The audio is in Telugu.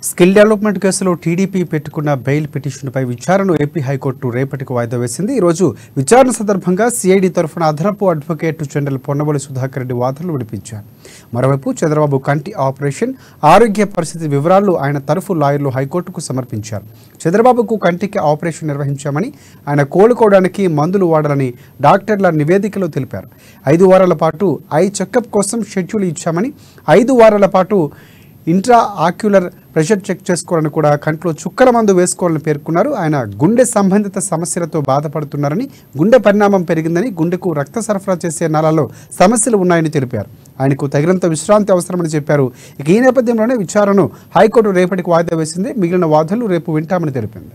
స్కిల్ డెవలప్మెంట్ కేసులో టీడీపీ పెట్టుకున్న బెయిల్ పిటిషన్పై విచారణను ఏపీ హైకోర్టు రేపటికి వాయిదా వేసింది. ఈరోజు విచారణ సందర్భంగా సిఐడి తరఫున అదనపు అడ్వకేట్ జనరల్ పొన్నబోలు సుధాకర్ రెడ్డి వాదనలు వినిపించారు. మరోవైపు చంద్రబాబు కంటి ఆపరేషన్, ఆరోగ్య పరిస్థితి వివరాలు ఆయన తరఫు లాయర్లు హైకోర్టుకు సమర్పించారు. చంద్రబాబుకు కంటికి ఆపరేషన్ నిర్వహించామని, ఆయన కోలుకోవడానికి మందులు వాడాలని డాక్టర్ల నివేదికలో తెలిపారు. 5 వారాల పాటు ఐ చెకప్ కోసం షెడ్యూల్ ఇచ్చామని, 5 వారాల పాటు ఇంట్రా ఆక్యులర్ ప్రెషర్ చెక్ చేసుకోవాలని, కూడా కంట్లో చుక్కల మందు వేసుకోవాలని పేర్కొన్నారు. ఆయన గుండె సంబంధిత సమస్యలతో బాధపడుతున్నారని, గుండె పరిణామం పెరిగిందని, గుండెకు రక్త సరఫరా చేసే నాళాల్లో సమస్యలు ఉన్నాయని తెలిపారు. ఆయనకు తగినంత విశ్రాంతి అవసరమని చెప్పారు. ఈ నేపథ్యంలోనే విచారణను హైకోర్టు రేపటికి వాయిదా వేసింది. మిగిలిన వాదనలు రేపు వింటామని తెలిపింది.